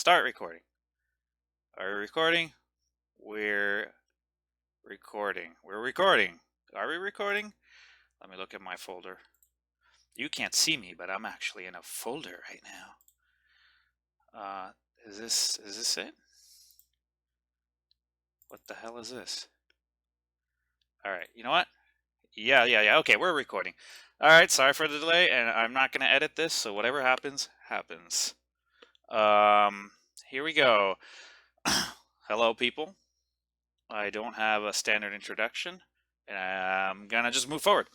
start recording. Are we recording? We're recording. We're recording. Are we recording? Let me look at my folder. You can't see me, but I'm actually in a folder right now. Is this it? What the hell is this? All right, you know what? Yeah. Okay, we're recording. All right, sorry for the delay, and I'm not going to edit this, so whatever happens, happens. Here we go. Hello, people. I don't have a standard introduction, and I'm going to just move forward.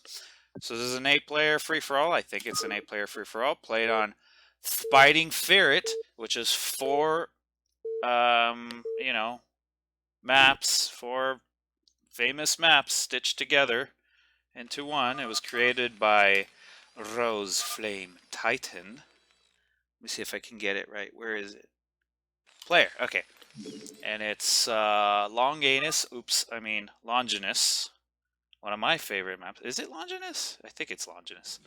So this is an 8-player free-for-all. I think it's an 8-player free-for-all played on Fighting Ferret, which is 4, maps, 4 famous maps stitched together into one. It was created by Rose Flame Titan. Let me see if I can get it right. Where is it? Player. Okay. And it's Longinus. Longinus. One of my favorite maps. Is it Longinus? I think it's Longinus.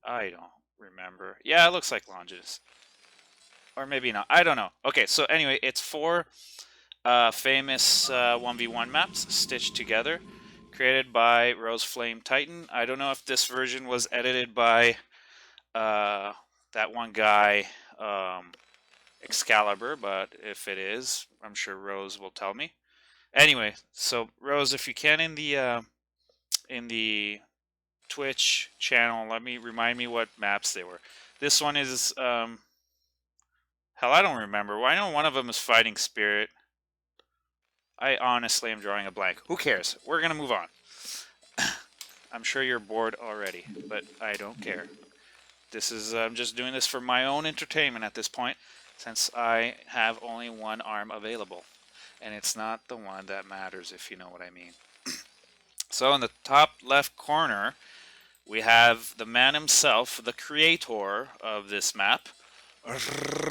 I don't remember. Yeah, it looks like Longinus. Or maybe not. I don't know. Okay, so anyway, it's 4 famous 1v1 maps stitched together, created by Rose Flame Titan. I don't know if this version was edited by that one guy, Excalibur, but if it is, I'm sure Rose will tell me. Anyway, so Rose, if you can, in the Twitch channel, remind me what maps they were. This one is hell, I don't remember. Well, I know one of them is Fighting Spirit. I honestly am drawing a blank. Who cares? We're gonna move on. I'm sure you're bored already, but I don't care. This is I'm just doing this for my own entertainment at this point, since I have only one arm available, and it's not the one that matters, if you know what I mean. So in the top left corner, we have the man himself, the creator of this map,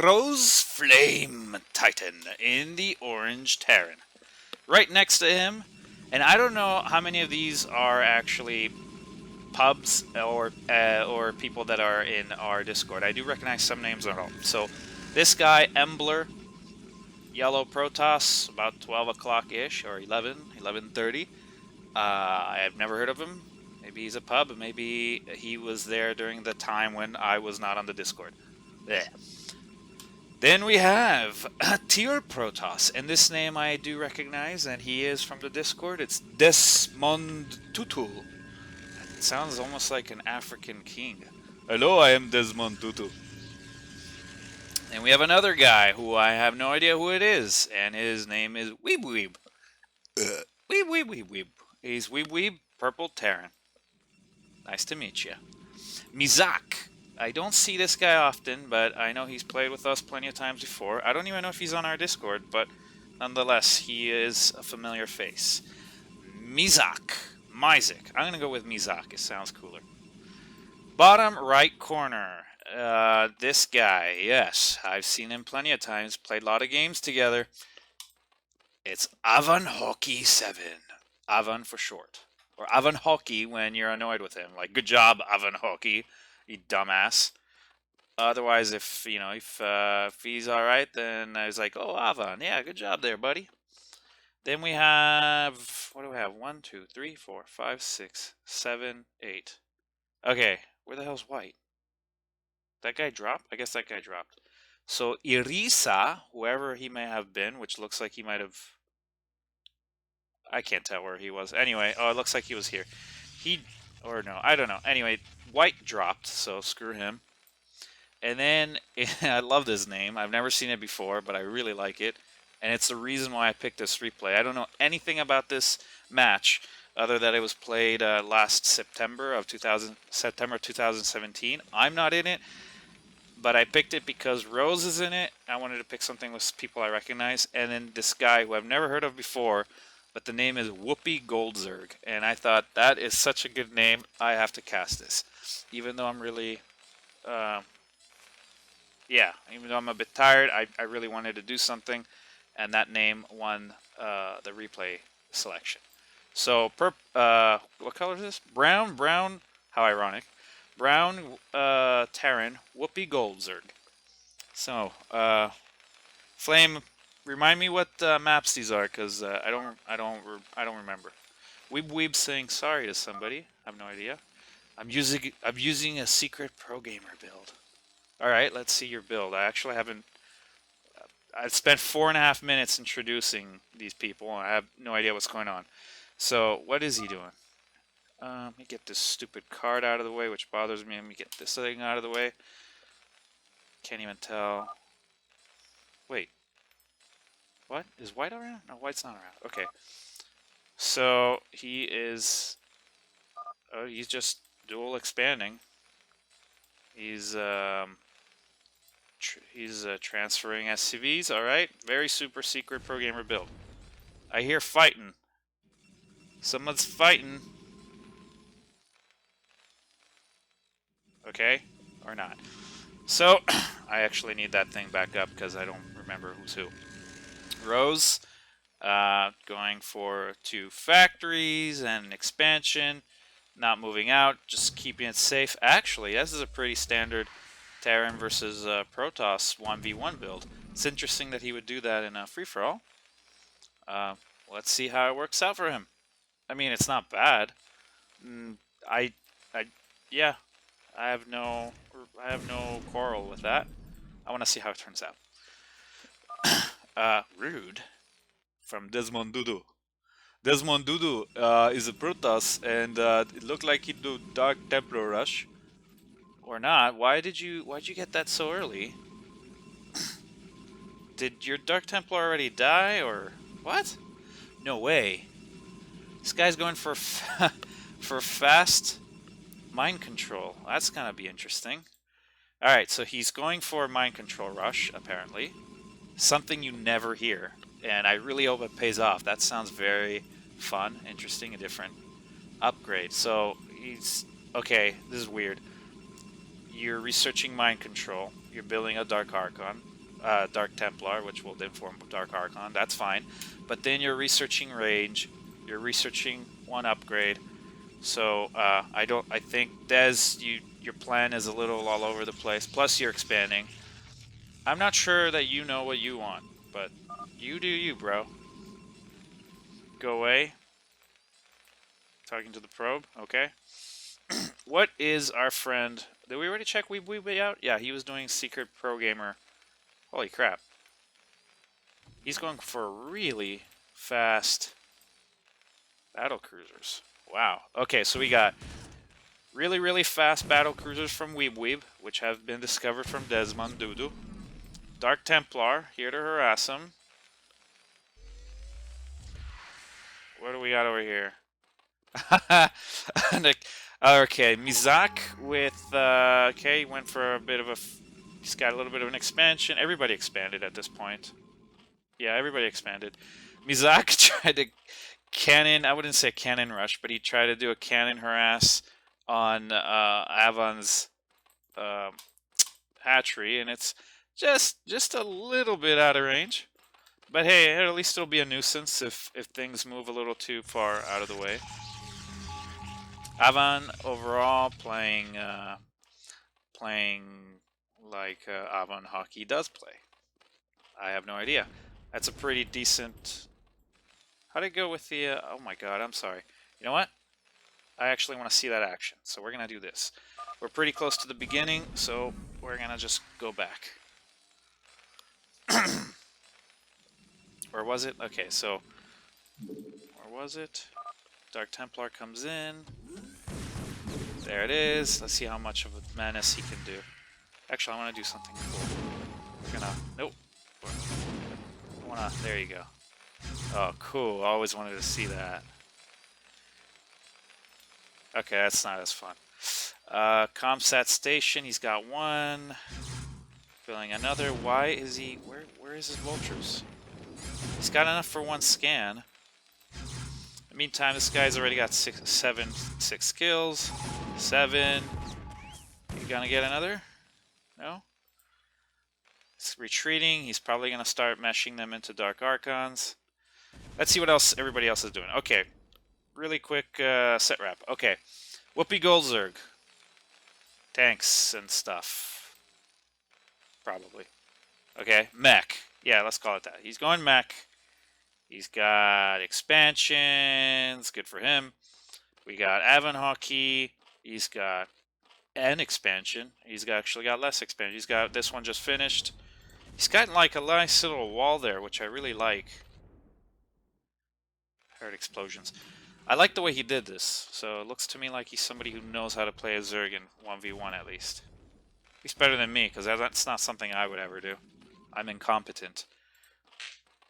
Rose Flame Titan in the orange Terran. Right next to him, and I don't know how many of these are actually pubs or people that are in our Discord. I do recognize some names at all. So this guy, Embler, Yellow Protoss, about 12 o'clock-ish, or 11:30. I have never heard of him. Maybe he's a pub, maybe he was there during the time when I was not on the Discord. Blech. Then we have Tier Protoss, and this name I do recognize, and he is from the Discord. It's Desmond Tutu. It sounds almost like an African king. Hello, I am Desmond Tutu. And we have another guy who I have no idea who it is, and his name is Weeb Weeb. Weeb. He's Weeb Weeb, Purple Terran. Nice to meet you. Mizak. I don't see this guy often, but I know he's played with us plenty of times before. I don't even know if he's on our Discord, but nonetheless, he is a familiar face. Mizak. I'm going to go with Mizak. It sounds cooler. Bottom right corner. This guy, yes, I've seen him plenty of times. Played a lot of games together. It's Avan Hockey 7. Avan for short. Or Avan Hockey when you're annoyed with him. Like, good job, Avan Hockey. You dumbass. Otherwise, if he's all right, then I was like, oh, Avan, yeah, good job there, buddy. Then we have, what do we have? 1, 2, 3, 4, 5, 6, 7, 8. Okay, where the hell's White? That guy dropped? I guess that guy dropped. So Irisa, whoever he may have been, which looks like he might have, I can't tell where he was. Anyway, oh, it looks like he was here. Or no, I don't know. Anyway, White dropped, so screw him. And then, I love this name. I've never seen it before, but I really like it. And it's the reason why I picked this replay. I don't know anything about this match, other than it was played last September 2017. I'm not in it, but I picked it because Rose is in it. I wanted to pick something with people I recognize. And then this guy who I've never heard of before, but the name is Whoopi Goldzerg, and I thought that is such a good name, I have to cast this. Even though I'm really, even though I'm a bit tired, I really wanted to do something, and that name won the replay selection. So, what color is this? Brown, how ironic. Brown Terran, Whoopi Goldzerg. So, Flame, remind me what maps these are, cause I don't remember. Weeb saying sorry to somebody. I have no idea. I'm using a secret pro gamer build. All right, let's see your build. I actually haven't. I spent 4.5 minutes introducing these people. And I have no idea what's going on. So what is he doing? Let me get this stupid card out of the way, which bothers me. Let me get this thing out of the way. Can't even tell. Wait. What? Is White around? No, White's not around. Okay. So he is... Oh, he's just dual expanding. He's transferring SCVs. All right. Very super secret pro gamer build. I hear fighting. Someone's fighting. Okay. Or not. So, I actually need that thing back up because I don't remember who's who. Rose, going for 2 factories and an expansion. Not moving out, just keeping it safe. Actually, this is a pretty standard Terran versus Protoss 1v1 build. It's interesting that he would do that in a free-for-all. Let's see how it works out for him. I mean, it's not bad. Yeah, I have no quarrel with that. I want to see how it turns out. Rude from Desmond Dudu. Desmond Dudu is a Protoss, and it looked like he'd do Dark Templar Rush. Or not. Why'd you get that so early? Did your Dark Templar already die, or what? No way. This guy's going for for fast mind control. That's gonna be interesting. Alright, so he's going for mind control rush, apparently. Something you never hear. And I really hope it pays off. That sounds very fun, interesting, a different upgrade. So he's... Okay, this is weird. You're researching mind control. You're building a Dark Archon. Dark Templar, which will then form Dark Archon. That's fine. But then you're researching range. You're researching one upgrade. So I think Des, your plan is a little all over the place. Plus you're expanding. I'm not sure that you know what you want, but you do you, bro. Go away. Talking to the probe. Okay. What is our friend? Did we already check Weeb out? Yeah, he was doing secret pro gamer. Holy crap. He's going for really fast battle cruisers. Wow. Okay, so we got really, really fast battle cruisers from Weeb, which have been discovered from Desmond Dudu. Dark Templar, here to harass him. What do we got over here? Okay, Mizak with, okay, went for a bit of a, he's got a little bit of an expansion. Everybody expanded at this point. Yeah, everybody expanded. Mizak tried to cannon, I wouldn't say cannon rush, but he tried to do a cannon harass on Avon's hatchery, and it's just a little bit out of range. But hey, at least it'll be a nuisance if things move a little too far out of the way. Avon overall playing like Avon hockey does play. I have no idea. That's a pretty decent. How'd it go with the? Oh my God, I'm sorry. You know what? I actually want to see that action, so we're gonna do this. We're pretty close to the beginning, so we're gonna just go back. Where was it? Okay, so where was it? Dark Templar comes in. There it is. Let's see how much of a menace he can do. Actually, I want to do something cool. We're gonna... Nope. I wanna... There you go. Oh, cool. I always wanted to see that. Okay, that's not as fun. Comsat station. He's got one. Filling another. Why is he... Where is his vultures? He's got enough for one scan. In the meantime, this guy's already got six skills. 7. You gonna get another? No? He's retreating. He's probably gonna start meshing them into Dark Archons. Let's see what else everybody else is doing. Okay. Really quick set wrap. Okay. Whoopi Goldzerg. Tanks and stuff. Probably. Okay, mech. Yeah, let's call it that. He's going mech. He's got expansions. Good for him. We got Avon Hockey. He's got an expansion. Actually got less expansion. He's got this one just finished. He's got like a nice little wall there, which I really like. Heard explosions. I like the way he did this. So it looks to me like he's somebody who knows how to play a Zerg in 1v1 at least. He's better than me, because that's not something I would ever do. I'm incompetent.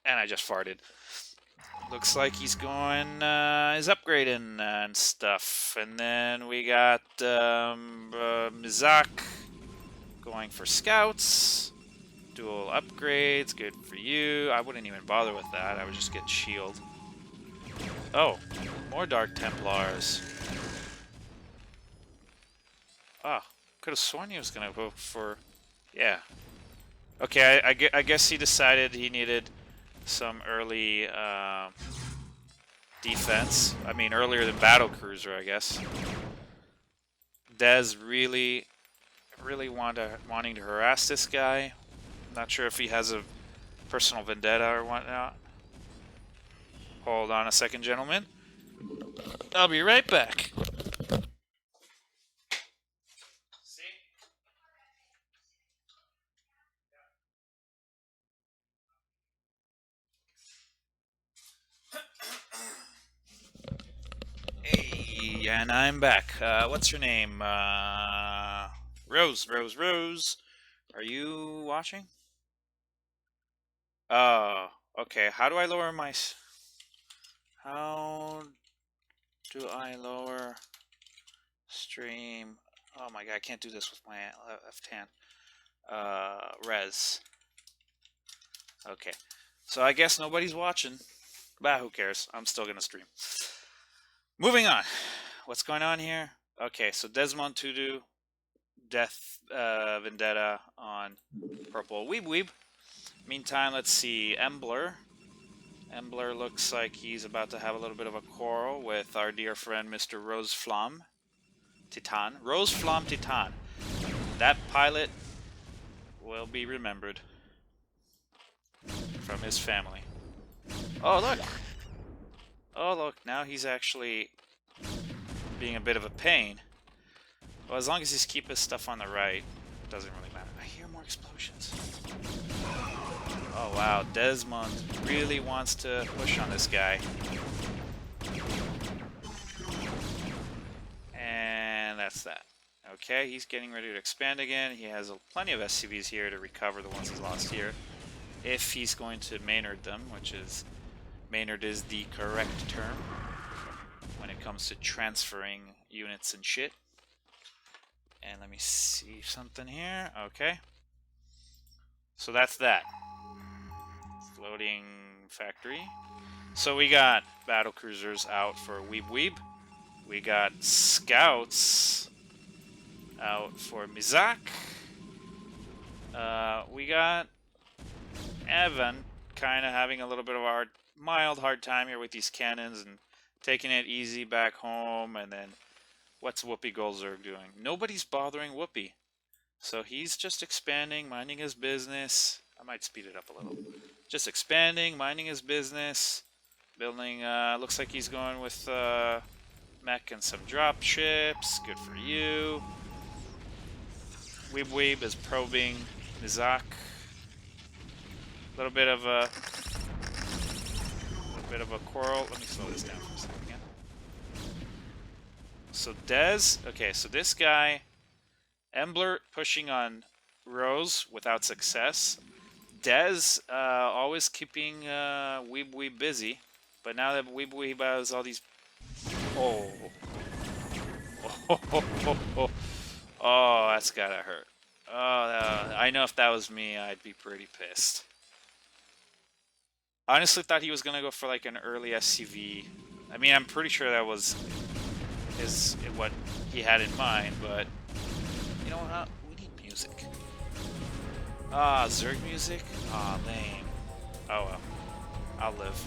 And I just farted. Looks like he's going, he's upgrading and stuff. And then we got Mizak going for scouts. Dual upgrades, good for you. I wouldn't even bother with that. I would just get shield. Oh, more Dark Templars. Ah, could have sworn he was going to go for... Yeah. Okay, I guess he decided he needed some early defense. I mean, earlier than Battle Cruiser, I guess. Dez really wanting to harass this guy. Not sure if he has a personal vendetta or whatnot. Hold on a second, gentlemen. I'll be right back. Hey, and I'm back. What's your name? Rose. Are you watching? Oh, okay. How do I lower my... How do I lower stream? Oh my god, I can't do this with my left hand. Res. Okay. So I guess nobody's watching. Bah, who cares? I'm still gonna stream. Moving on. What's going on here? Okay, so Desmond Tudu, Death Vendetta on purple Weeb. Meantime, let's see. Embler looks like he's about to have a little bit of a quarrel with our dear friend Mr. Roseflam Titan. Roseflam Titan. That pilot will be remembered from his family. Oh, look! Oh, look, now he's actually being a bit of a pain. Well, as long as he's keeping his stuff on the right, it doesn't really matter. I hear more explosions. Oh, wow, Desmond really wants to push on this guy. And that's that. Okay, he's getting ready to expand again. He has plenty of SCVs here to recover the ones he's lost here. If he's going to Maynard them, which is... Maynard is the correct term when it comes to transferring units and shit. And let me see something here. Okay. So that's that. Floating factory. So we got battle cruisers out for Weeb. We got scouts out for Mizak. We got Evan kind of having a little bit of a mild hard time here with these cannons and taking it easy back home. And then what's Whoopi Goldberg doing? Nobody's bothering Whoopi. So he's just expanding, minding his business. I might speed it up a little. Just expanding, minding his business. Building, looks like he's going with mech and some drop ships. Good for you. Weeb is probing Mizak. A little bit of a quarrel. Let me slow this down for a second again. So Dez, okay, so this guy, Embler pushing on Rose without success. Dez always keeping Weeb busy, but now that Weeb has all these, oh, that's gotta hurt. Oh, I know if that was me, I'd be pretty pissed. I honestly thought he was gonna go for like an early SCV. I mean, I'm pretty sure that was what he had in mind, but you know what? We need music. Ah, Zerg music? Ah, lame. Oh well. I'll live.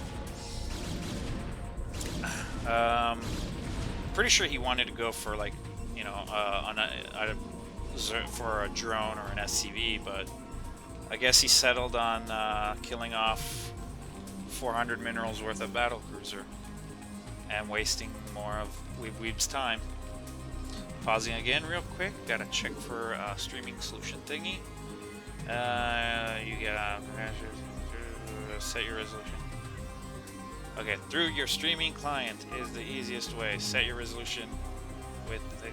Pretty sure he wanted to go for like, you know, for a drone or an SCV, but I guess he settled on killing off 400 minerals worth of battle cruiser and wasting more of Weeb's time. Pausing again real quick, gotta check for streaming solution thingy. You gotta set your resolution. Okay, through your streaming client is the easiest way. Set your resolution with the...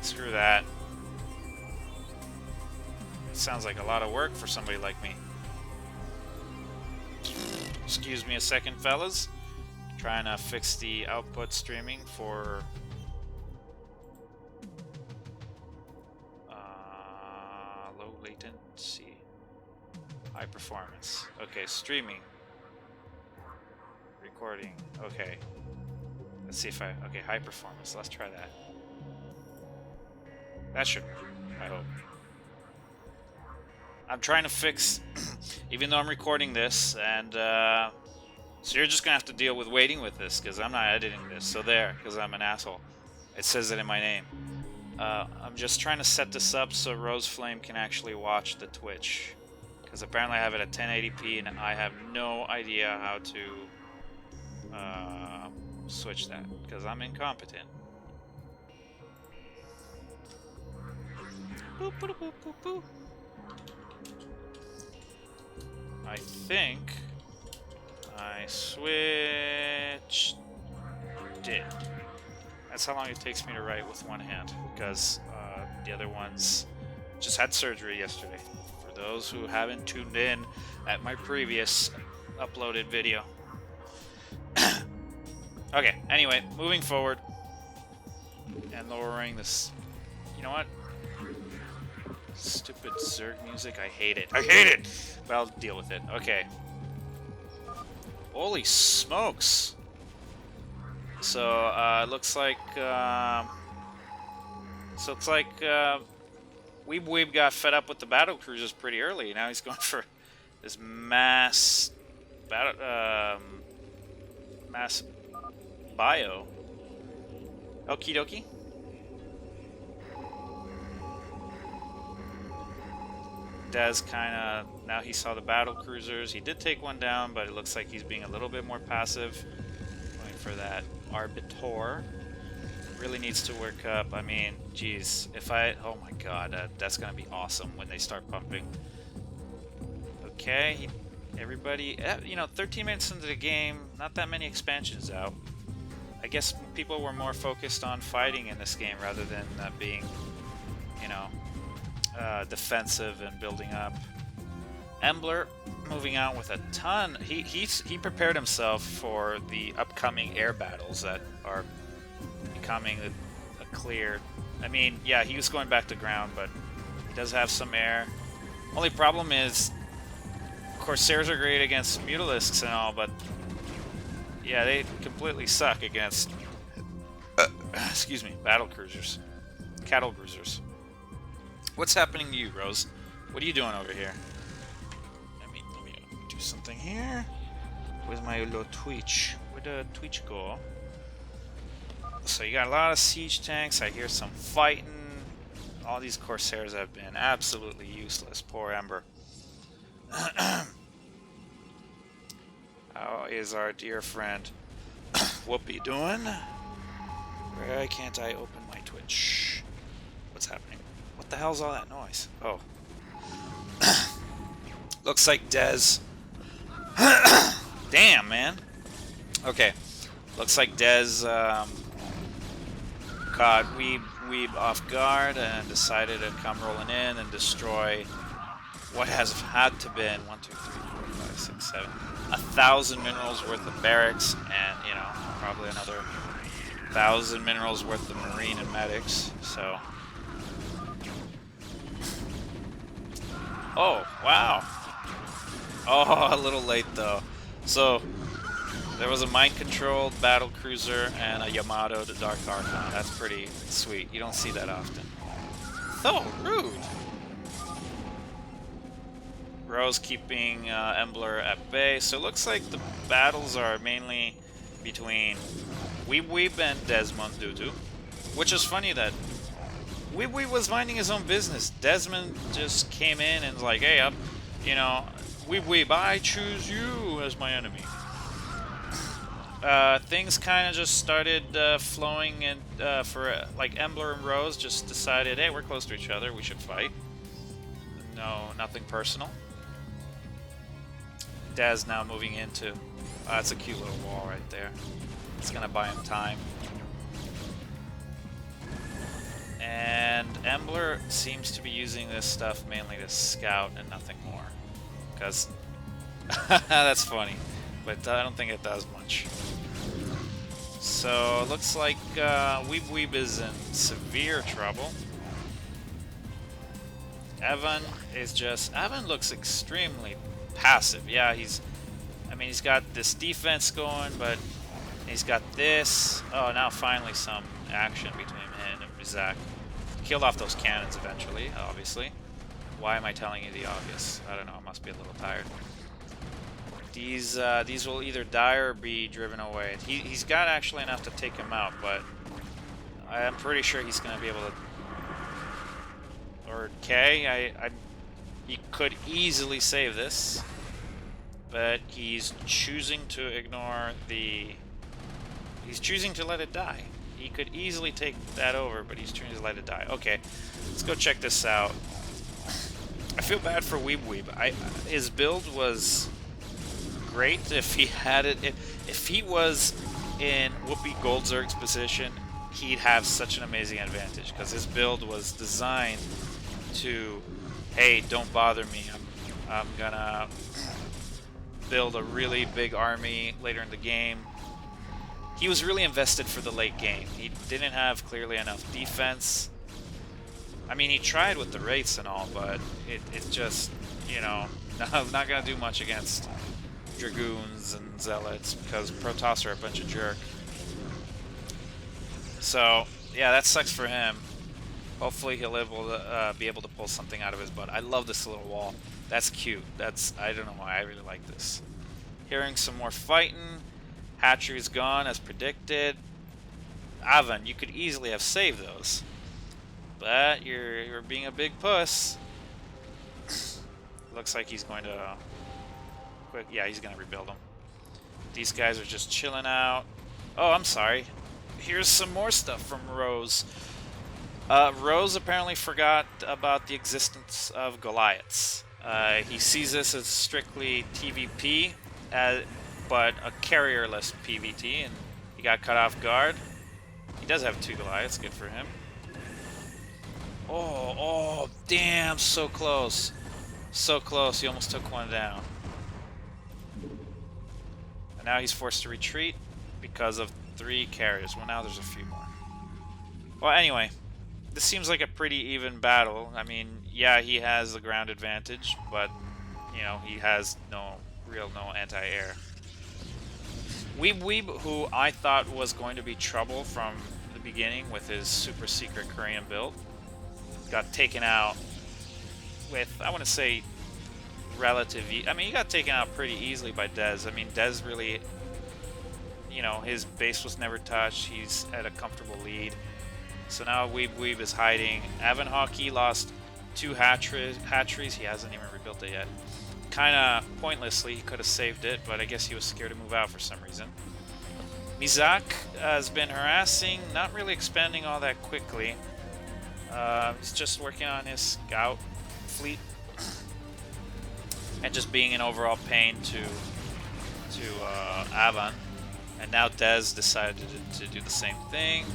screw that. It sounds like a lot of work for somebody like me. Excuse me a second, fellas. Trying to fix the output streaming for low latency, high performance. Okay, streaming, recording. Okay, let's see if okay, high performance. Let's try that. That should work, I hope. I'm trying to fix, even though I'm recording this, and so you're just gonna have to deal with waiting with this, because I'm not editing this. So there, because I'm an asshole. It says it in my name. I'm just trying to set this up so Rose Flame can actually watch the Twitch, because apparently I have it at 1080p, and I have no idea how to switch that, because I'm incompetent. Boop, boop, boop, boop, boop. I think I switched it. That's how long it takes me to write with one hand, because the other ones just had surgery yesterday. For those who haven't tuned in at my previous uploaded video. Okay, anyway, moving forward and lowering this. You know what? Stupid Zerg music, I hate it. I hate it! But I'll deal with it. Okay. Holy smokes! So, it looks like, Weeb got fed up with the battle cruisers pretty early. Now he's going for this mass bio. Okie dokie. Dez kinda, now he saw the battle cruisers. He did take one down, but it looks like he's being a little bit more passive. Going for that Arbiter. Really needs to work up. I mean, geez, oh my god, that's gonna be awesome when they start pumping. Okay, everybody, you know, 13 minutes into the game, not that many expansions out. I guess people were more focused on fighting in this game rather than being, you know, defensive and building up. Embler moving out with a ton. He prepared himself for the upcoming air battles that are becoming a clear. I mean, yeah, he was going back to ground, but he does have some air. Only problem is, Corsairs are great against Mutalisks and all, but yeah, they completely suck against excuse me, battle cruisers, cattle cruisers. What's happening to you, Rose? What are you doing over here? Let me do something here. Where's my little Twitch? Where'd the Twitch go? So you got a lot of siege tanks. I hear some fighting. All these Corsairs have been absolutely useless. Poor Ember. How is our dear friend Whoopi doing? Why can't I open my Twitch? What's happening? What the hell's all that noise? Oh. Looks like Dez. Damn, man. Okay. Looks like Dez caught Weeb off guard and decided to come rolling in and destroy what has had to been 1, 2, 3, 4, 5, 6, 7, 1,000 minerals worth of barracks, and you know, probably another 1,000 minerals worth of marine and medics. So. Oh, wow. Oh, a little late though. So, there was a mind-controlled battle cruiser and a Yamato to Dark Archon. That's pretty sweet. You don't see that often. So rude! Rose keeping Embler at bay. So it looks like the battles are mainly between Weeb and Desmond Dudu. Which is funny that Weeb was minding his own business. Desmond just came in and was like, hey, up, you know, Weeb, I choose you as my enemy. Things kind of just started flowing, and like Embler and Rose just decided, hey, we're close to each other, we should fight. No, nothing personal. Dez now moving into... that's a cute little wall right there. It's gonna buy him time. And Embler seems to be using this stuff mainly to scout and nothing more. Because... that's funny. But I don't think it does much. So, looks like Weeb is in severe trouble. Evan is just... Evan looks extremely passive. Yeah, he's got this defense going, but he's got this. Oh, now finally some action between him and Mizak. Killed off those cannons eventually, obviously. Why am I telling you the obvious? I don't know, I must be a little tired. These will either die or be driven away. He's got actually enough to take him out, but I'm pretty sure he's going to be able to... Or K, he could easily save this, but he's choosing to ignore the... He's choosing to let it die. He could easily take that over, but he's choosing to let it die. Okay, let's go check this out. I feel bad for Weeb. His build was great if he had it. If he was in Whoopi Goldzerg's position, he'd have such an amazing advantage, because his build was designed to, hey, don't bother me. I'm gonna build a really big army later in the game. He was really invested for the late game. He didn't have clearly enough defense. I mean, he tried with the Wraiths and all, but it just, you know, not gonna do much against Dragoons and Zealots, because Protoss are a bunch of jerk. So, yeah, that sucks for him. Hopefully he'll be able to pull something out of his butt. I love this little wall. That's cute. I don't know why, I really like this. Hearing some more fighting. Hatchery's gone as predicted. Avan, you could easily have saved those, but you're being a big puss. Looks like he's going to yeah, he's gonna rebuild them. These guys are just chilling out. Oh, I'm sorry. Here's some more stuff from Rose. Rose apparently forgot about the existence of Goliaths. He sees this as strictly TVP, but a carrierless PvT, and he got cut off guard. He does have 2 Goliaths, good for him. Oh, damn, so close. So close, he almost took one down. And now he's forced to retreat because of 3 carriers. Well, now there's a few more. Well, anyway, this seems like a pretty even battle. I mean, yeah, he has the ground advantage, but, you know, he has no anti-air. Weeb, who I thought was going to be trouble from the beginning with his super secret Korean build, got taken out with, I want to say, relative... I mean, he got taken out pretty easily by Dez. I mean, Dez really, you know, his base was never touched. He's at a comfortable lead. So now Weeb is hiding. Avan Hockey lost 2 hatcheries. He hasn't even rebuilt it yet. Kind of pointlessly, he could have saved it, but I guess he was scared to move out for some reason. Mizak has been harassing, not really expanding all that quickly. He's just working on his scout fleet and just being an overall pain to Avan. And now Dez decided to do the same thing.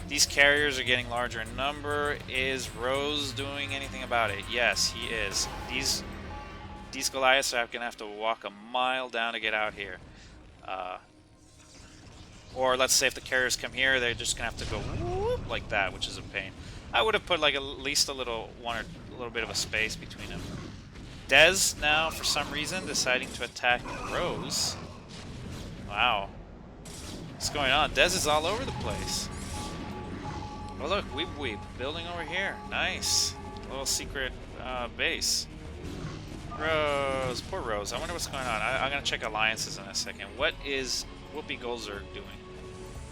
These carriers are getting larger in number. Is Rose doing anything about it? Yes, he is. These Goliaths are going to have to walk a mile down to get out here. Or let's say if the carriers come here, they're just going to have to go whoop like that, which is a pain. I would have put like at least a little bit of a space between them. Dez now, for some reason, deciding to attack Rose. Wow. What's going on? Dez is all over the place. Oh look, Weeb, building over here. Nice. A little secret base. Rose, poor Rose. I wonder what's going on. I'm going to check alliances in a second. What is Whoopi Goldzerg doing?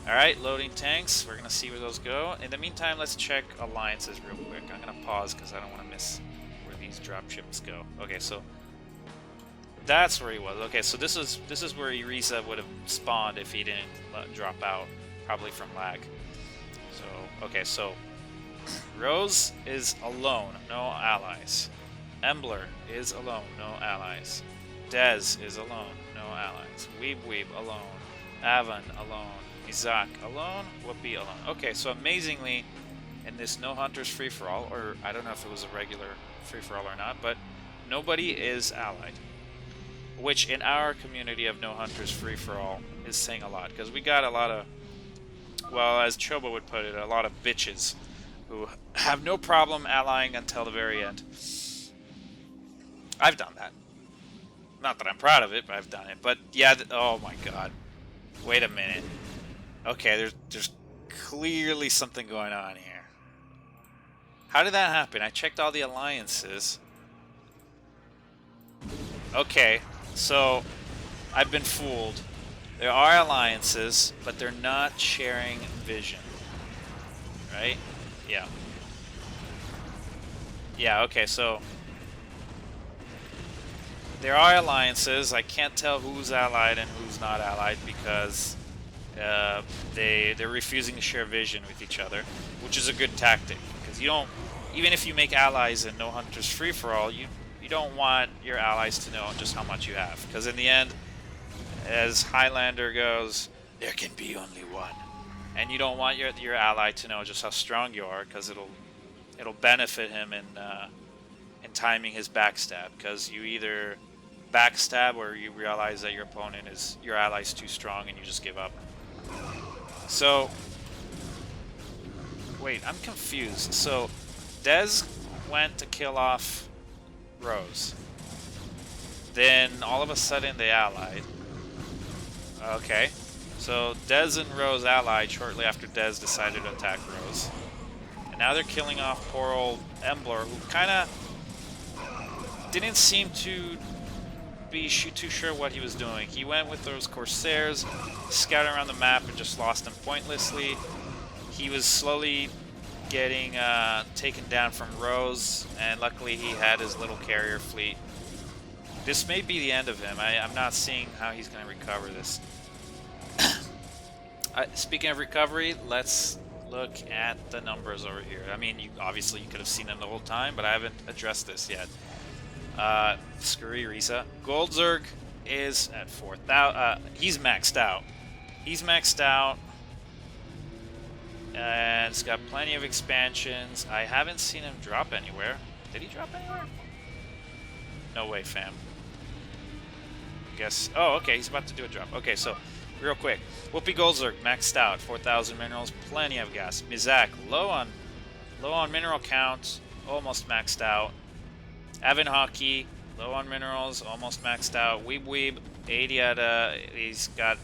Alright, loading tanks. We're going to see where those go. In the meantime, let's check alliances real quick. I'm going to pause because I don't want to miss where these drop ships go. Okay, so that's where he was. Okay, so this is where Irisa would have spawned if he didn't drop out, probably from lag. So, okay, so Rose is alone, no allies. Embler is alone, no allies. Dez is alone, no allies. Weeb alone. Avon alone. Isaac alone. Whoopi alone. Okay, so amazingly, in this no hunters free-for-all, or I don't know if it was a regular free-for-all or not, but nobody is allied. Which in our community of no hunters free-for-all is saying a lot, because we got a lot of, well, as Chobo would put it, a lot of bitches who have no problem allying until the very end. I've done that. Not that I'm proud of it, but I've done it. But yeah, oh my god. Wait a minute. Okay, there's clearly something going on here. How did that happen? I checked all the alliances. Okay, so I've been fooled. There are alliances, but they're not sharing vision. Right? Yeah. Yeah, okay, so there are alliances. I can't tell who's allied and who's not allied because they're refusing to share vision with each other, which is a good tactic because you don't, even if you make allies in no hunters free for all, you don't want your allies to know just how much you have, because in the end, as Highlander goes, there can be only one, and you don't want your ally to know just how strong you are, because it'll benefit him in timing his backstab, because you either backstab or you realize that your ally's too strong and you just give up. So wait, I'm confused. So Dez went to kill off Rose, then all of a sudden they allied. Okay, so Dez and Rose allied shortly after Dez decided to attack Rose, and now they're killing off poor old Embler, who kind of didn't seem to be too sure what he was doing. He went with those Corsairs, scouted around the map, and just lost them pointlessly. He was slowly getting taken down from Rose, and luckily he had his little carrier fleet. This may be the end of him. I'm not seeing how he's going to recover this. Speaking of recovery, let's look at the numbers over here. I mean, obviously you could have seen them the whole time, but I haven't addressed this yet. Screw Irisa. Goldzerg is at 4,000. He's maxed out. He's maxed out. And it's got plenty of expansions. I haven't seen him drop anywhere. Did he drop anywhere? No way, fam. Guess. Oh, okay. He's about to do a drop. Okay, so real quick. Whoopi Goldzerg maxed out. 4,000 minerals. Plenty of gas. Mizak low on mineral count. Almost maxed out. Avon Hockey, low on minerals, almost maxed out. Weeb, 80 out he's got,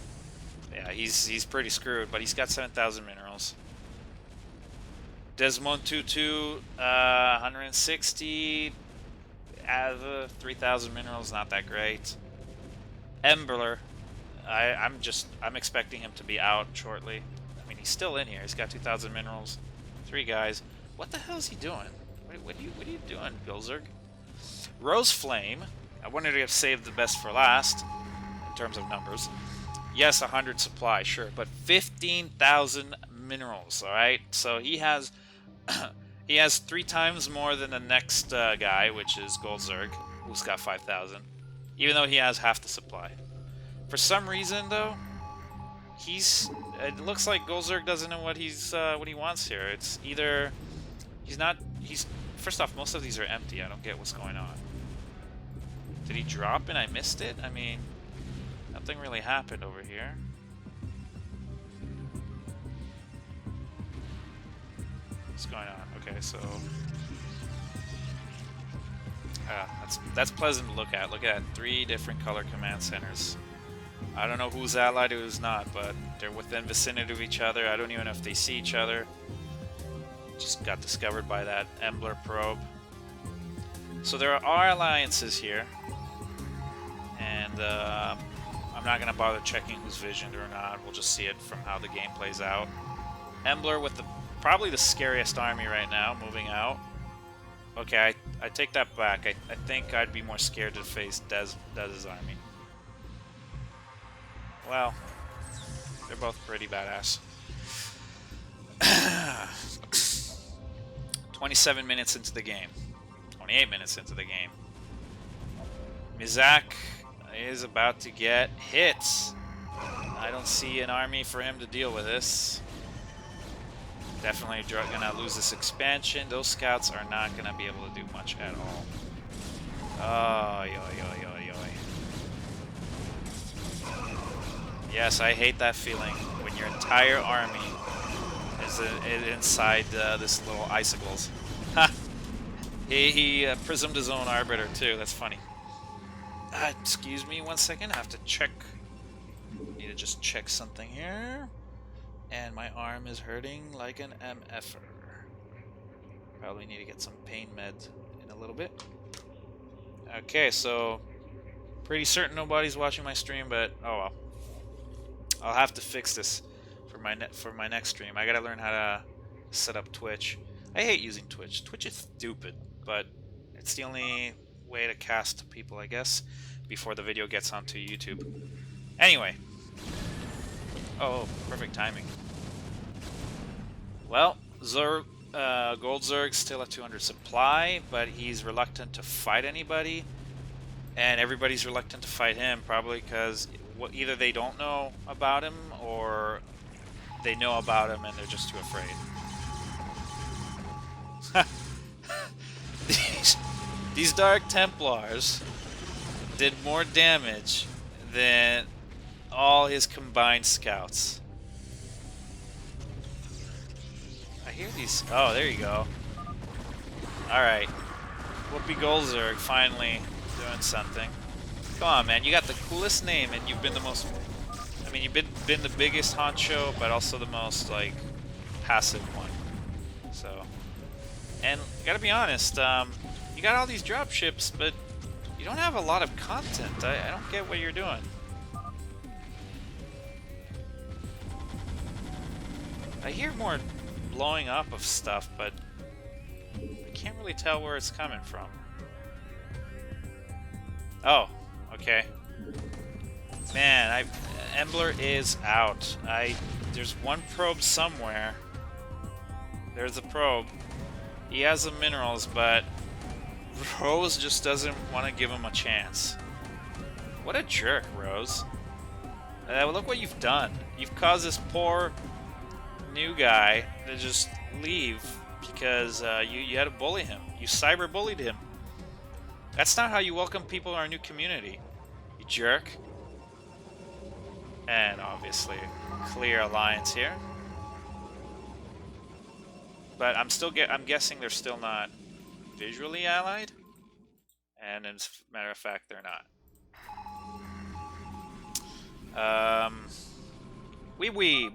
yeah, he's pretty screwed, but he's got 7,000 minerals. Desmond Tutu, 160, 3,000 minerals, not that great. Embler, I'm expecting him to be out shortly. I mean, he's still in here. He's got 2,000 minerals. 3 guys. What the hell is he doing? What are you doing, Goldzerg? Rose Flame, I wanted to have saved the best for last in terms of numbers. Yes, 100 supply, sure, but 15,000 minerals. All right, so he has 3 times more than the next guy, which is Goldzerg, who's got 5,000, even though he has half the supply. For some reason, though, it looks like Goldzerg doesn't know what he wants here. It's either first off, most of these are empty. I don't get what's going on. Did he drop and I missed it? I mean, nothing really happened over here. What's going on? Okay, so that's pleasant to look at. Look at 3 different color command centers. I don't know who's allied, who's not, but they're within vicinity of each other. I don't even know if they see each other. Just got discovered by that Embler probe. So there are alliances here, and I'm I'm not gonna bother checking who's visioned or not. We'll just see it from how the game plays out. Embler with probably the scariest army right now, moving out. Okay, I take that back. I think I'd be more scared to face Dez's army. Well, they're both pretty badass. 27 minutes into the game. 28 minutes into the game. Mizak is about to get hits. I don't see an army for him to deal with this. Definitely gonna lose this expansion. Those scouts are not gonna be able to do much at all. Oh, yo. Yes, I hate that feeling when your entire army is inside this little icicles. Ha! He prismed his own arbiter too. That's funny. Excuse me 1 second. I have to check. Need to just check something here. And my arm is hurting like an MFer. Probably need to get some pain med in a little bit. Okay, so pretty certain nobody's watching my stream, but oh well. I'll have to fix this for my next stream. I gotta learn how to set up Twitch. I hate using Twitch. Twitch is stupid, but it's the only way to cast to people, I guess, before the video gets onto YouTube. Anyway. Oh, perfect timing. Well, Gold Zerg's still at 200 supply, but he's reluctant to fight anybody, and everybody's reluctant to fight him, probably because either they don't know about him or they know about him and they're just too afraid. These Dark Templars did more damage than all his combined scouts. I hear these. Oh, there you go. Alright. Whoopi Goldzerg finally doing something. Come on, man. You got the coolest name and you've been the most... I mean, you've been the biggest honcho, but also the most, like, passive one. So... And, gotta be honest, you got all these dropships, but you don't have a lot of content. I don't get what you're doing. I hear more blowing up of stuff, but I can't really tell where it's coming from. Oh, okay. Man, Embler is out. There's one probe somewhere. There's a probe. He has the minerals, but Rose just doesn't want to give him a chance. What a jerk, Rose. Look what you've done. You've caused this poor new guy to just leave because you had to bully him. You cyber-bullied him. That's not how you welcome people to our new community, you jerk. And obviously, clear alliance here. But I'm guessing they're still not visually allied. And as a matter of fact, they're not. Weeb.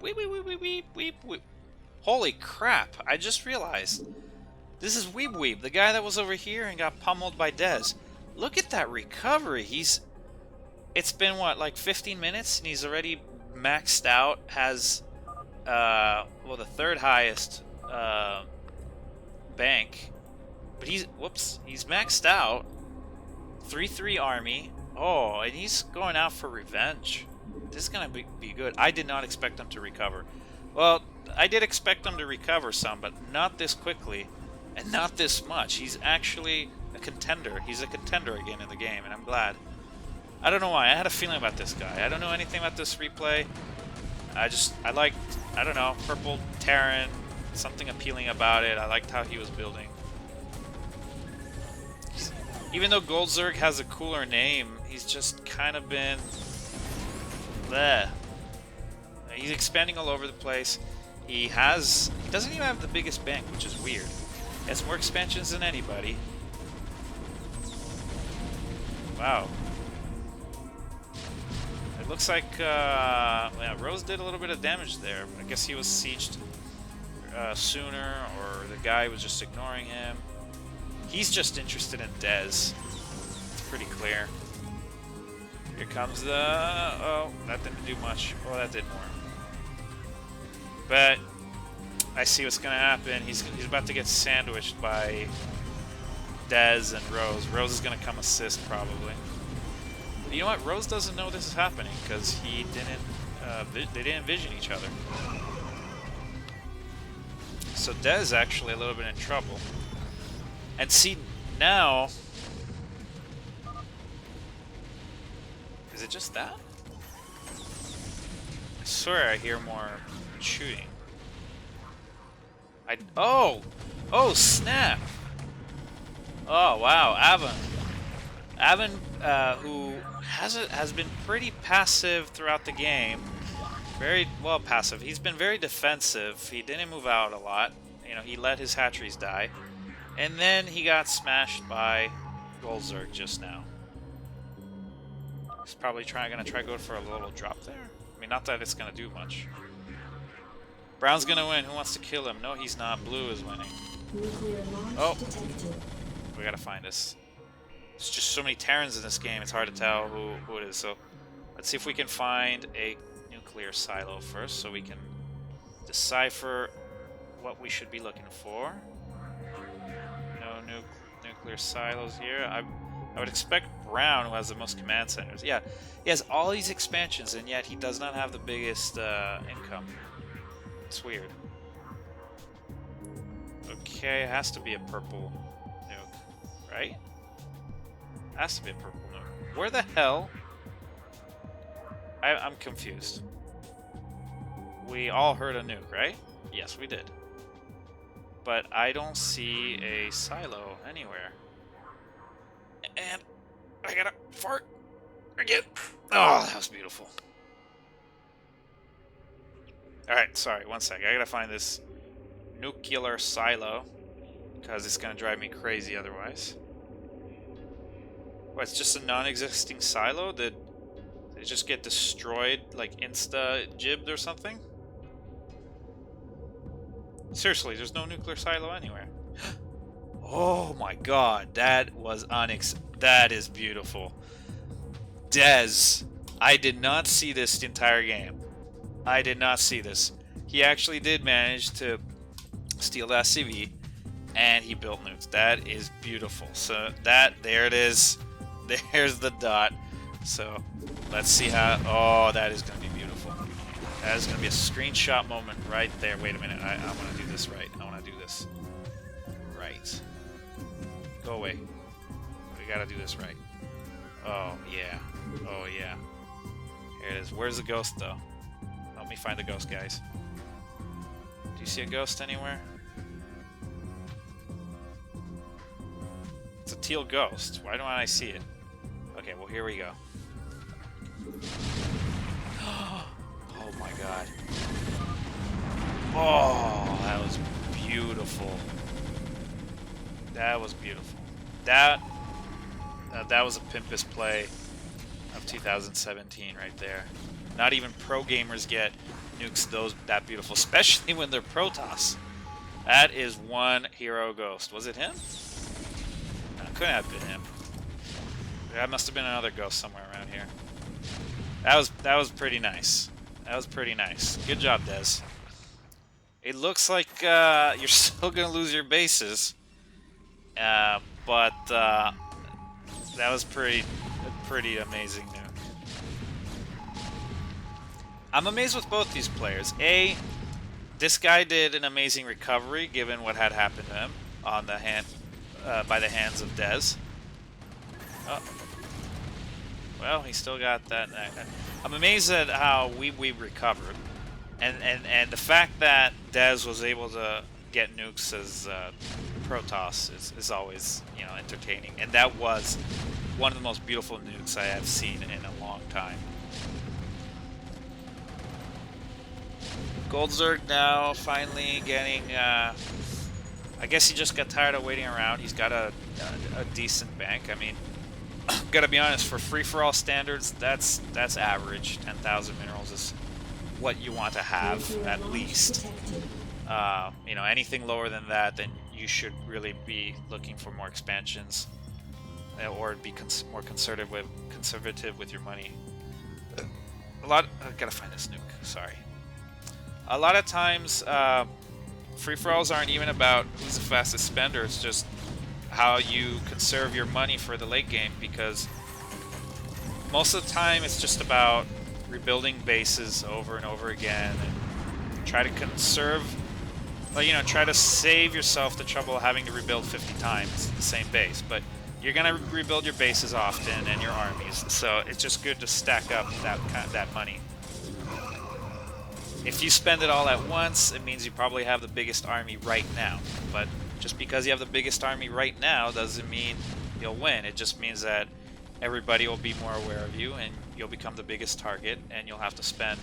Holy crap, I just realized. This is Weeb, the guy that was over here and got pummeled by Dez. Look at that recovery. It's been, what, like 15 minutes? And he's already maxed out. Has, well, the third highest bank. But he's maxed out. 3-3 army. Oh, and he's going out for revenge. This is going to be good. I did not expect him to recover. Well, I did expect him to recover some, but not this quickly. And not this much. He's actually a contender. He's a contender again in the game, and I'm glad. I don't know why. I had a feeling about this guy. I don't know anything about this replay. I liked, I don't know, Purple Terran. Something appealing about it. I liked how he was building. Even though Goldzerg has a cooler name, he's just kind of been... bleh. He's expanding all over the place. He doesn't even have the biggest bank, which is weird. He has more expansions than anybody. Wow. It looks like yeah, Rose did a little bit of damage there. I guess he was sieged sooner, or the guy was just ignoring him. He's just interested in Dez. It's pretty clear. Here comes the... Oh, that didn't do much. Oh, that did more. But I see what's going to happen. He's about to get sandwiched by Dez and Rose. Rose is going to come assist, probably. But you know what? Rose doesn't know this is happening because he didn't... they didn't envision each other. So Dez actually a little bit in trouble. And see, now... Is it just that? I swear I hear more shooting. Oh! Oh, snap! Oh, wow, Avon, who has been pretty passive throughout the game. Very, well, passive. He's been very defensive. He didn't move out a lot. You know, he let his hatcheries die. And then he got smashed by Goldzerg just now. He's probably gonna try go for a little drop there. I mean, not that it's gonna do much. Brown's gonna win. Who wants to kill him? No, he's not. Blue is winning. Oh, we gotta find this. There's just so many Terrans in this game. It's hard to tell who it is. So let's see if we can find a nuclear silo first, so we can decipher what we should be looking for. No nuclear silos here. I would expect Brown, who has the most command centers. Yeah, he has all these expansions, and yet he does not have the biggest income. It's weird. Okay, it has to be a purple nuke, right? It has to be a purple nuke. Where the hell? I'm confused. We all heard a nuke, right? Yes, we did. But I don't see a silo anywhere. And I gotta fart again. Oh, that was beautiful. Alright, sorry, one sec. I gotta find this nuclear silo, because it's gonna drive me crazy otherwise. What, it's just a non-existing silo? Did it just get destroyed, like insta-gibbed or something? Seriously, there's no nuclear silo anywhere. Oh my god, that was that is beautiful. Dez, I did not see this the entire game. I did not see this. He actually did manage to steal the SCV, and he built nukes. That is beautiful. So there it is. There's the dot. So let's see how. Oh, that is going to be beautiful. That is going to be a screenshot moment right there. Wait a minute. I want to do this right. I want to do this right. Go away. We got to do this right. Oh yeah. Oh yeah. Here it is. Where's the ghost though? Help me find the ghost, guys. Do you see a ghost anywhere? It's a teal ghost. Why don't I see it? Okay, well here we go. Oh my god. Oh, that was beautiful. That was beautiful. That was a pimpest play of 2017 right there. Not even pro gamers get nukes that beautiful, especially when they're Protoss. That is one hero ghost. Was it him? No, it couldn't have been him. That must have been another ghost somewhere around here. That was pretty nice. That was pretty nice. Good job, Dez. It looks like you're still gonna lose your bases, but that was pretty amazing nuke. I'm amazed with both these players. This guy did an amazing recovery given what had happened to him on the by the hands of Dez. Oh. Well, he still got that. I'm amazed at how we recovered, and the fact that Dez was able to get nukes as Protoss is always, you know, entertaining, and that was one of the most beautiful nukes I have seen in a long time. Goldzerg now finally getting. I guess he just got tired of waiting around. He's got a decent bank. I mean, gotta be honest, for free-for-all standards, that's average. 10,000 minerals is what you want to have, at least. You know, anything lower than that, then you should really be looking for more expansions. or be more conservative with your money. I gotta find this nuke. Sorry. A lot of times, free-for-alls aren't even about who's the fastest spender. It's just how you conserve your money for the late game, because most of the time it's just about rebuilding bases over and over again and try to conserve, you know, try to save yourself the trouble of having to rebuild 50 times the same base. But you're gonna rebuild your bases often and your armies, so it's just good to stack up that money. If you spend it all at once, it means you probably have the biggest army right now. But just because you have the biggest army right now doesn't mean you'll win. It just means that everybody will be more aware of you and you'll become the biggest target and you'll have to spend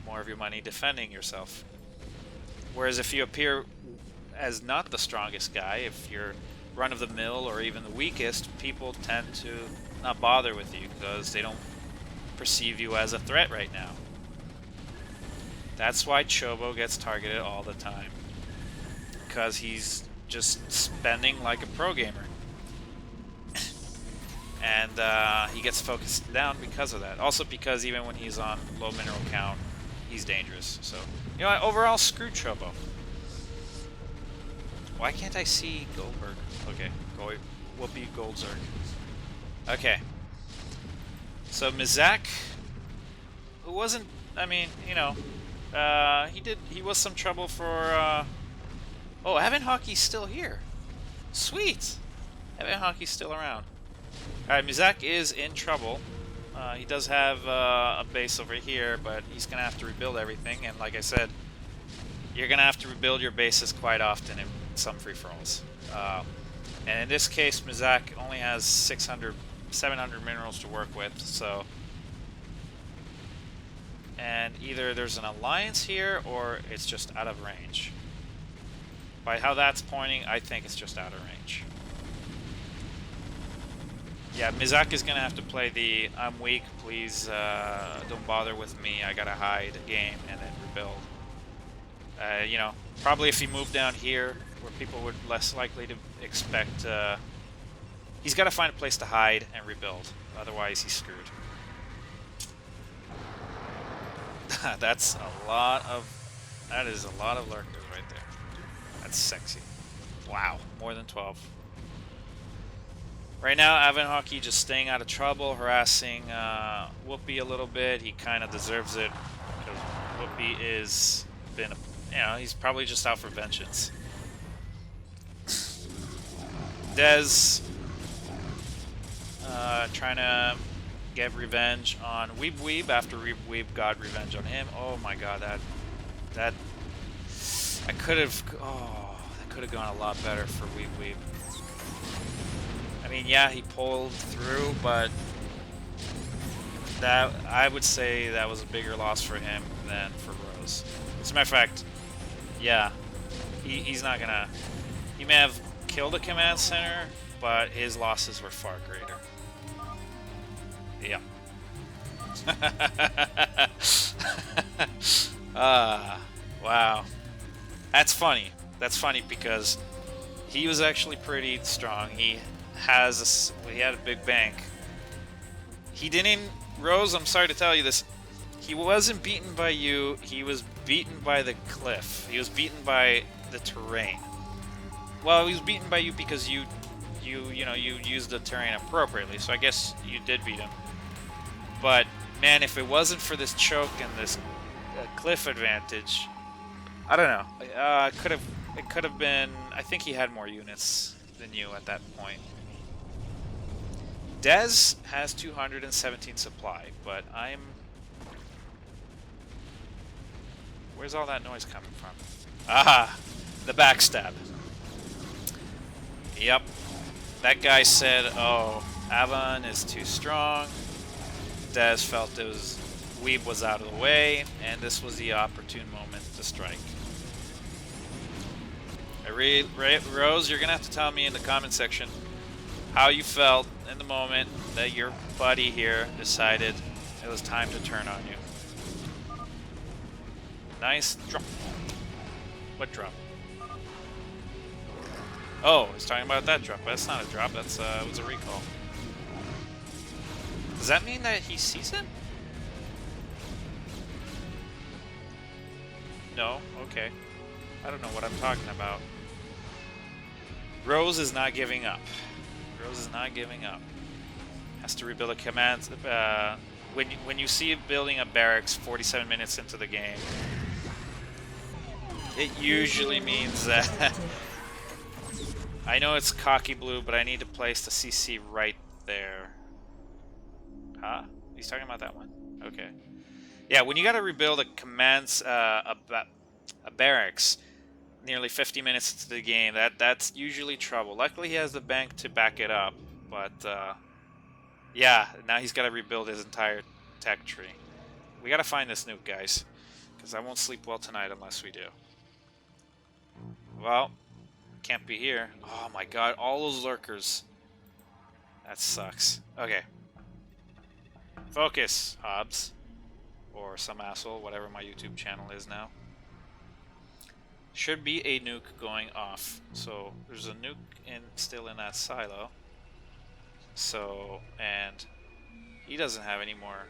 more of your money defending yourself. Whereas if you appear as not the strongest guy, if you're run-of-the-mill or even the weakest, people tend to not bother with you because they don't perceive you as a threat right now. That's why Chobo gets targeted all the time, because he's just spending like a pro gamer. And he gets focused down because of that. Also because even when he's on low mineral count, he's dangerous. So, you know what, overall, screw Chobo. Why can't I see Goldberg? Okay, Whoopi Goldzerg. Okay. So Mizak, who wasn't, I mean, you know, he was some trouble for, oh, Evan Hockey's still here. Sweet! Evan Hockey's still around. Alright, Mizak is in trouble. He does have a base over here, but he's going to have to rebuild everything, and like I said, you're going to have to rebuild your bases quite often in some free-for-alls. And in this case, Mizak only has 700 minerals to work with, so... And either there's an alliance here, or it's just out of range. By how that's pointing, I think it's just out of range. Yeah, Mizak is going to have to play the I'm weak, please don't bother with me, I gotta hide game, and then rebuild. You know, probably if he moved down here, where people would less likely to expect... he's got to find a place to hide and rebuild, otherwise he's screwed. That's a lot of... That is a lot of lurkers right there. That's sexy. Wow, more than 12. Right now, Evan Hockey just staying out of trouble, harassing Whoopi a little bit. He kind of deserves it because Whoopi is been, you know, he's probably just out for vengeance. Dez trying to get revenge on Weeb Weeb after Weeb got revenge on him. Oh my god, that could have gone a lot better for Weeb Weeb. I mean, yeah, he pulled through, but that, I would say that was a bigger loss for him than for Rose. As a matter of fact, yeah, he's not gonna... He may have killed a command center, but his losses were far greater. Yeah. Wow. That's funny. That's funny because he was actually pretty strong. He had a big bank. He didn't... Rose, I'm sorry to tell you this. He wasn't beaten by you. He was beaten by the cliff. He was beaten by the terrain. Well, he was beaten by you because you used the terrain appropriately. So I guess you did beat him. But man, if it wasn't for this choke and this cliff advantage, I don't know. It could have been. I think he had more units than you at that point. Dez has 217 supply, but I'm... Where's all that noise coming from? Aha! The backstab. Yep. That guy said, oh, Avon is too strong. Dez felt Weeb was out of the way, and this was the opportune moment to strike. Rose, you're going to have to tell me in the comment section how you felt in the moment that your buddy here decided it was time to turn on you. Nice drop. What drop? Oh, he's talking about that drop. That's not a drop. That's it was a recall. Does that mean that he sees it? No? Okay. I don't know what I'm talking about. Rose is not giving up. Rose is not giving up. Has to rebuild a command. When you see building a barracks 47 minutes into the game, it usually means that I know it's cocky blue, but I need to place the CC right there. Huh? He's talking about that one? Okay. Yeah, when you gotta rebuild a commands a barracks nearly 50 minutes into the game, that's usually trouble. Luckily he has the bank to back it up, but yeah, now he's gotta rebuild his entire tech tree. We gotta find this nuke, guys, because I won't sleep well tonight unless we do. Well, can't be here. Oh my god, all those lurkers. That sucks. Okay. Focus, Hobbs. Or some asshole, whatever my YouTube channel is now. Should be a nuke going off. So there's a nuke still in that silo. So, and he doesn't have any more.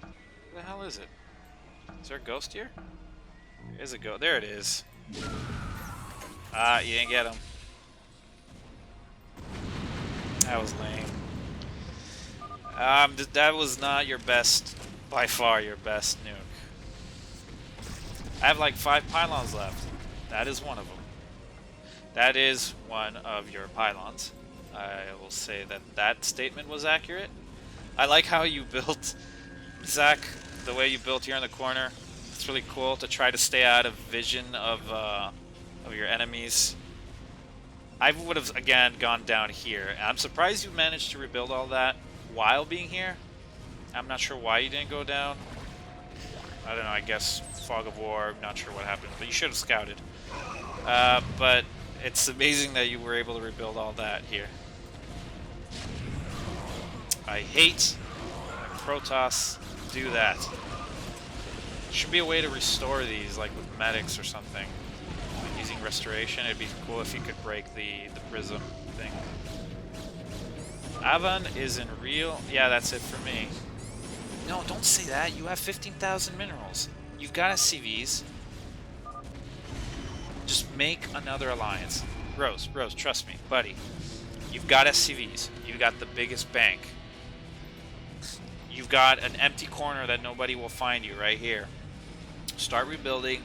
Where the hell is it? Is there a ghost here? There is a ghost. There it is. Ah, you didn't get him. That was lame. That was not your best, by far your best nuke. I have like 5 pylons left. That is one of them. That is one of your pylons. I will say that that statement was accurate. I like how you built, Zach, the way you built here in the corner. It's really cool to try to stay out of vision of your enemies. I would have, again, gone down here. I'm surprised you managed to rebuild all that while being here. I'm not sure why you didn't go down. I don't know, I guess fog of war, I'm not sure what happened, but you should have scouted. But it's amazing that you were able to rebuild all that here. I hate when Protoss do that. Should be a way to restore these, like with medics or something. Using restoration, it'd be cool if you could break the prism thing. Avan is in real... Yeah, that's it for me. No, don't say that. You have 15,000 minerals. You've got SCVs. Just make another alliance. Rose, trust me, buddy. You've got SCVs. You've got the biggest bank. You've got an empty corner that nobody will find you right here. Start rebuilding.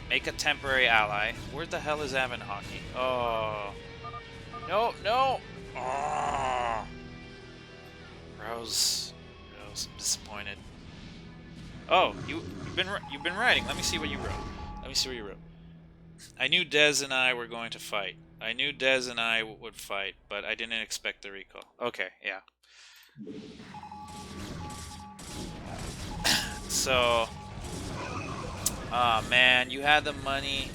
Make a temporary ally. Where the hell is Avan Hockey? Oh. No, no! Oh. Rose, I'm disappointed. Oh, you've been writing. Let me see what you wrote. Let me see what you wrote. I knew Dez and I were going to fight. I knew Dez and I would fight, but I didn't expect the recall. Okay, yeah. So, oh man, you had the money.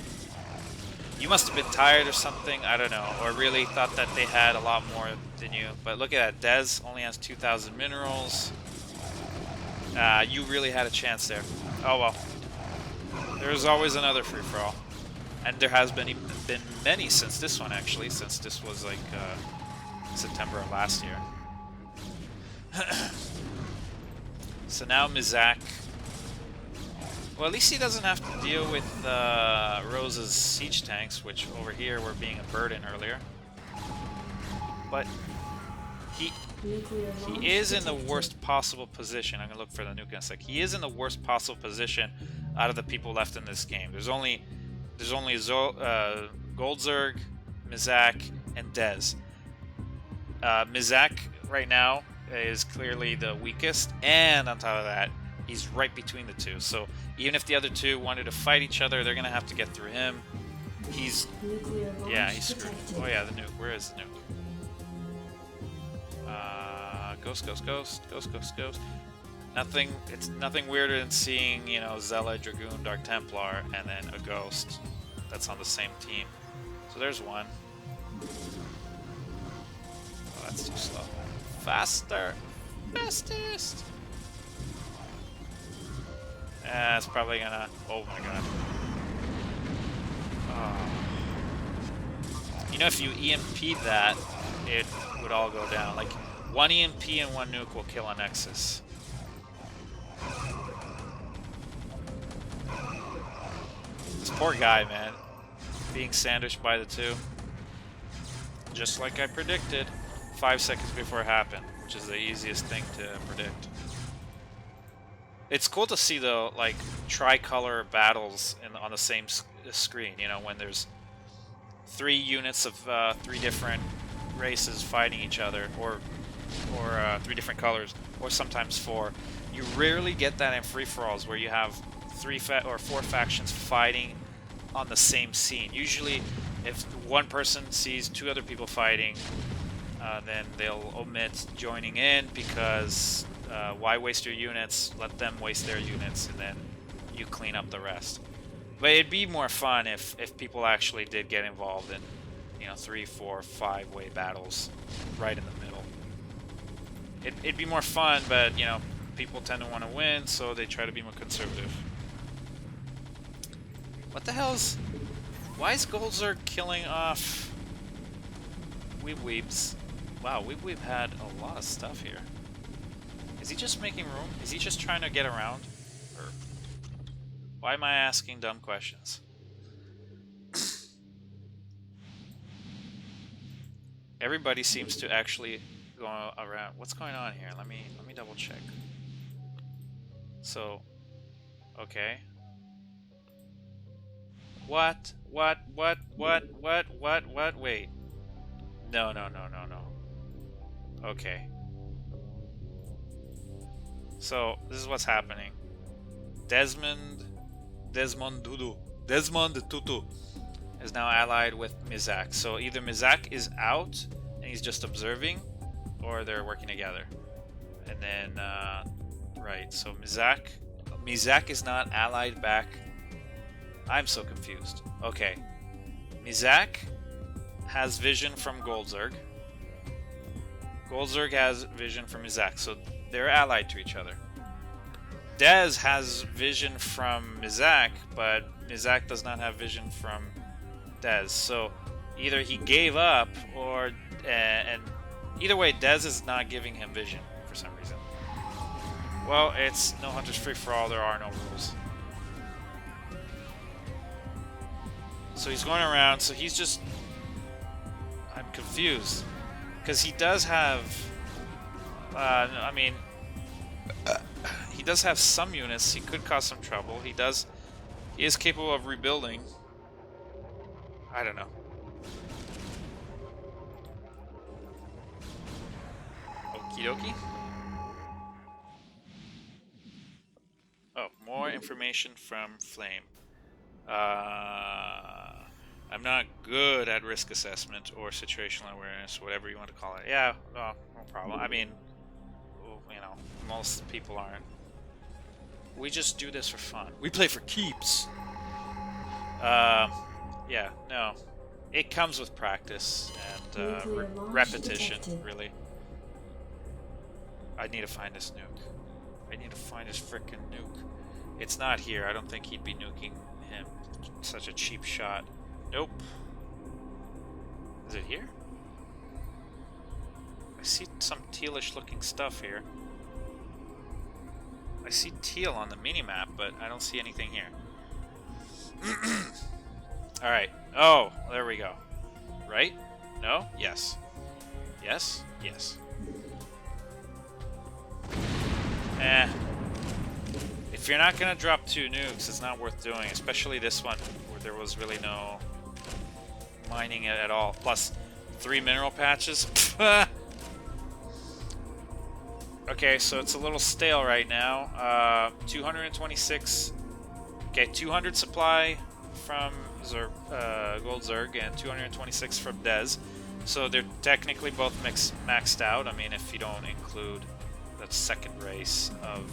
You must have been tired or something, I don't know, or really thought that they had a lot more than you. But look at that, Dez only has 2,000 minerals. You really had a chance there. Oh well. There's always another free-for-all. And there has been many since this one, actually, since this was like September of last year. So now Mizak. Well, at least he doesn't have to deal with Rose's siege tanks, which over here were being a burden earlier. But he is in the worst possible position. I'm gonna look for the nuke in a sec. He is in the worst possible position out of the people left in this game. There's only Goldzerg, Mizak, and Dez. Mizak right now is clearly the weakest, and on top of that, he's right between the two. So even if the other two wanted to fight each other, they're gonna have to get through him. He's screwed. Oh yeah, the nuke. Where is the nuke? Ghost. Nothing. It's nothing weirder than seeing, you know, Zealot, Dragoon, Dark Templar, and then a ghost that's on the same team. So there's one. Oh, that's too slow. Faster, fastest. It's probably gonna... Oh my god. Oh. You know, if you EMP'd that, it would all go down. Like, 1 EMP and 1 nuke will kill a Nexus. This poor guy, man. Being sandwiched by the two. Just like I predicted 5 seconds before it happened, which is the easiest thing to predict. It's cool to see, though, like, tricolor battles on the same screen, you know, when there's 3 units of 3 different races fighting each other, or 3 different colors, or sometimes 4. You rarely get that in free-for-alls where you have 3 or 4 factions fighting on the same scene. Usually, if one person sees 2 other people fighting, then they'll omit joining in because why waste your units? Let them waste their units, and then you clean up the rest. But it'd be more fun if people actually did get involved in, you know, 3, 4, 5-way battles right in the middle. It'd be more fun, but, you know, people tend to want to win, so they try to be more conservative. What the hell's... Why is Goldzerg killing off Weebs? Wow, Weeb had a lot of stuff here. Is he just making room? Is he just trying to get around? Or why am I asking dumb questions? Everybody seems to actually go around. What's going on here? Let me double check. So, okay. What? Wait. No. Okay. So, this is what's happening. Desmond Tutu is now allied with Mizak. So either Mizak is out and he's just observing, or they're working together. And then, right, so Mizak is not allied back. I'm so confused. Okay. Mizak has vision from Goldzerg. Goldzerg has vision from Mizak, so they're allied to each other. Dez has vision from Mizak, but Mizak does not have vision from Dez. So either he gave up, or and either way, Dez is not giving him vision for some reason. Well, it's no hunters free for all. There are no rules. So he's going around. So he's just... I'm confused because he does have. I mean, he does have some units. He could cause some trouble. He is capable of rebuilding. I don't know. Okie dokie. Oh, more information from Flame. I'm not good at risk assessment or situational awareness, whatever you want to call it. Yeah, no problem. I mean, you know, most people aren't. We just do this for fun. We play for keeps. Yeah, no. It comes with practice and repetition, really. I need to find this nuke. I need to find this frickin' nuke. It's not here. I don't think he'd be nuking him. Such a cheap shot. Nope. Is it here? I see some tealish looking stuff here. I see teal on the minimap, but I don't see anything here. Alright. Oh, there we go. Right? No? Yes. Yes? Yes. If you're not gonna drop 2 nukes, it's not worth doing, especially this one, where there was really no mining it at all. Plus, 3 mineral patches. Okay, so it's a little stale right now. 226. Okay, 200 supply from Goldzerg and 226 from Dez. So they're technically both maxed out. I mean, if you don't include the second race of...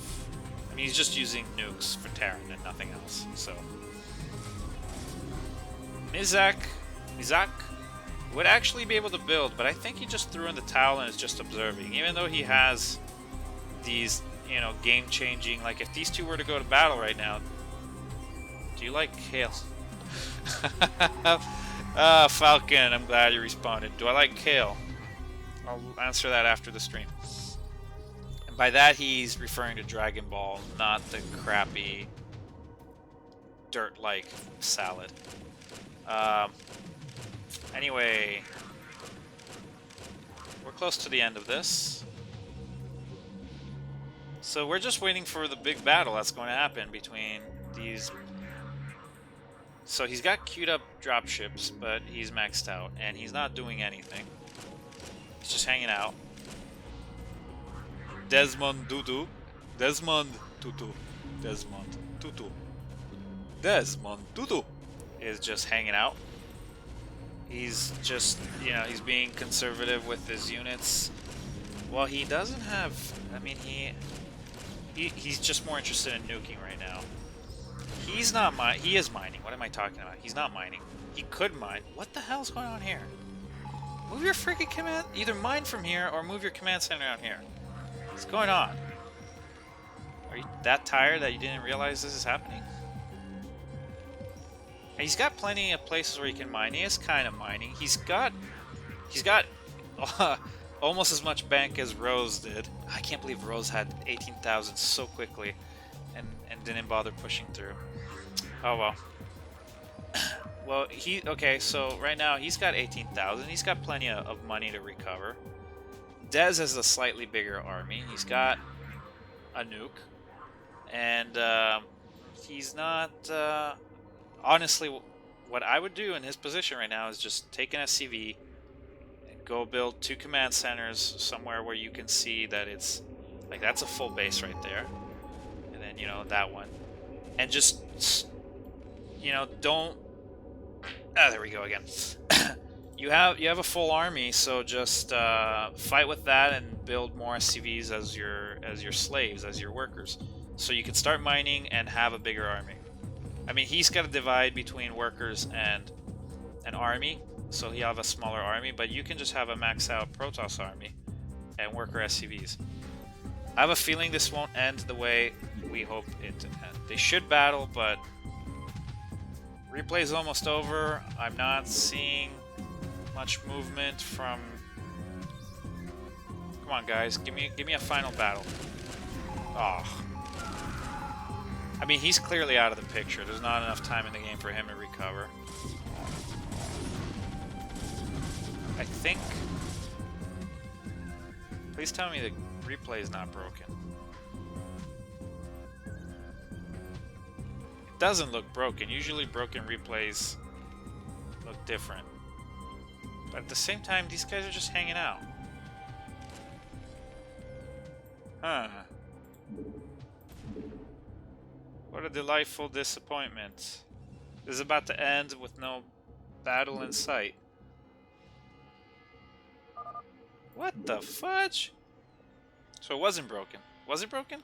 I mean, he's just using nukes for Terran and nothing else. So Mizak would actually be able to build, but I think he just threw in the towel and is just observing. Even though he has these, you know, game-changing... Like, if these two were to go to battle right now... Do you like Kale? Falcon, I'm glad you responded. Do I like Kale? I'll answer that after the stream. And by that, he's referring to Dragon Ball, not the crappy dirt-like salad. Anyway, we're close to the end of this. So we're just waiting for the big battle that's going to happen between these. So he's got queued up dropships, but he's maxed out, and he's not doing anything. He's just hanging out. Desmond Tutu. Desmond Tutu. Desmond Tutu. Desmond Tutu is just hanging out. He's just, you know, he's being conservative with his units. Well, he doesn't have, I mean, he's just more interested in nuking right now. He's not he is mining. What am I talking about? He's not mining. He could mine. What the hell's going on here? Move your freaking command, either mine from here or move your command center out here. What's going on? Are you that tired that you didn't realize this is happening? And he's got plenty of places where he can mine. He is kind of mining. He's got almost as much bank as Rose did. I can't believe Rose had 18,000 so quickly and didn't bother pushing through. Oh well. Well, okay, so right now he's got 18,000. He's got plenty of money to recover. Dez has a slightly bigger army. He's got a nuke. And he's not... honestly, what I would do in his position right now is just take an SCV and go build 2 command centers somewhere where you can see that it's... Like, that's a full base right there. And then, you know, that one. And just... You know, don't... Ah, there we go again. You have a full army, so just fight with that and build more SCVs as your slaves, as your workers, so you can start mining and have a bigger army. I mean, he's got to divide between workers and an army, so he'll have a smaller army. But you can just have a max out Protoss army and worker SCVs. I have a feeling this won't end the way we hope it to end. They should battle, but replay is almost over. I'm not seeing much movement from... Come on, guys, give me a final battle. Oh. I mean, he's clearly out of the picture. There's not enough time in the game for him to recover. I think... Please tell me the replay is not broken. It doesn't look broken. Usually broken replays look different. But at the same time, these guys are just hanging out. Huh. What a delightful disappointment. This is about to end with no battle in sight. What the fudge? So it wasn't broken. Was it broken?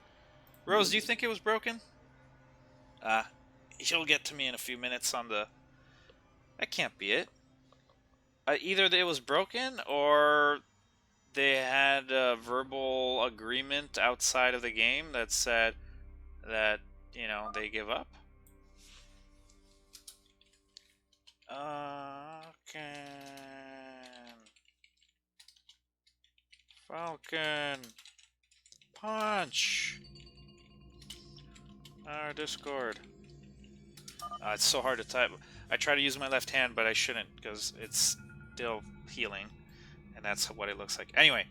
Rose, do you think it was broken? She'll get to me in a few minutes on the... That can't be it. Either it was broken or they had a verbal agreement outside of the game that said that, you know, they give up. Falcon. Punch. Our Discord. It's so hard to type. I try to use my left hand, but I shouldn't because it's still healing, and that's what it looks like. Anyway,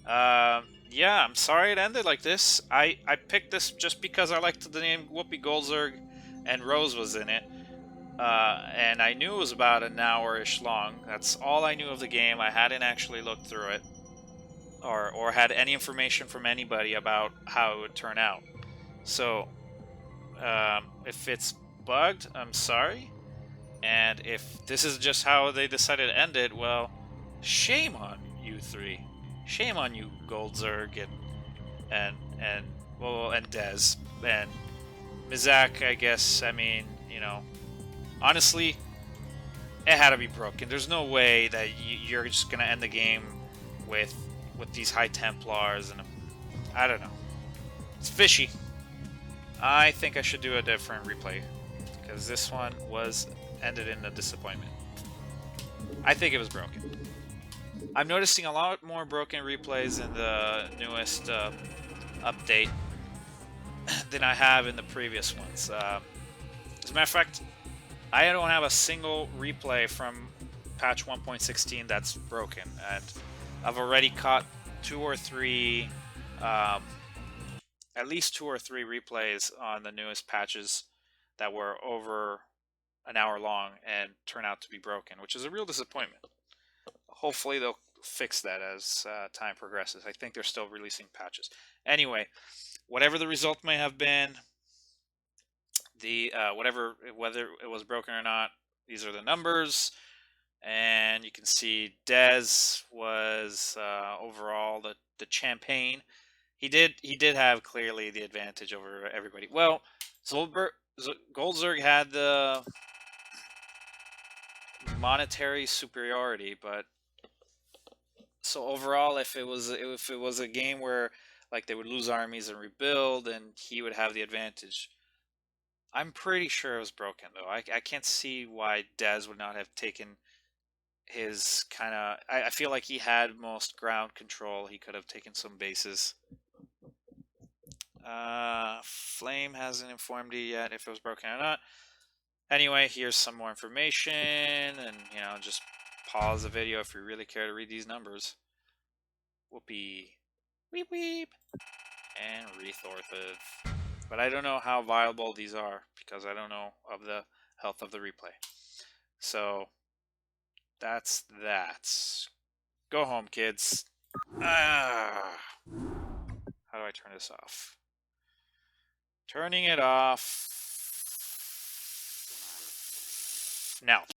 yeah, I'm sorry it ended like this. I picked this just because I liked the name Whoopi Goldberg, and Rose was in it, and I knew it was about an hour-ish long. That's all I knew of the game. I hadn't actually looked through it, or had any information from anybody about how it would turn out. So, if it's bugged, I'm sorry. And if this is just how they decided to end it, well, shame on you three. Shame on you, Goldzerg and Dez and Mizak. I guess. I mean, you know, honestly, it had to be broken. There's no way that you're just gonna end the game with these High Templars, and I don't know. It's fishy. I think I should do a different replay because this one ended in a disappointment. I think it was broken. I'm noticing a lot more broken replays in the newest update than I have in the previous ones. As a matter of fact, I don't have a single replay from patch 1.16 that's broken, and I've already caught at least two or three replays on the newest patches that were over an hour long and turn out to be broken, which is a real disappointment. Hopefully they'll fix that as time progresses. I think they're still releasing patches. Anyway, whatever the result may have been, whether it was broken or not, these are the numbers, and you can see Dez was overall the champion. He did have clearly the advantage over everybody. Well, Goldzerg had the monetary superiority, but so overall, if it was a game where like they would lose armies and rebuild, and he would have the advantage, I'm pretty sure it was broken though. I can't see why Dez would not have taken his kind of. I feel like he had most ground control. He could have taken some bases. Flame hasn't informed you yet if it was broken or not. Anyway, here's some more information, and just pause the video if you really care to read these numbers. Whoopee, weep weep, and Rethorthiv. But I don't know how viable these are because I don't know of the health of the replay. So that's that. Go home, kids. How do I turn this off? Turning it off now.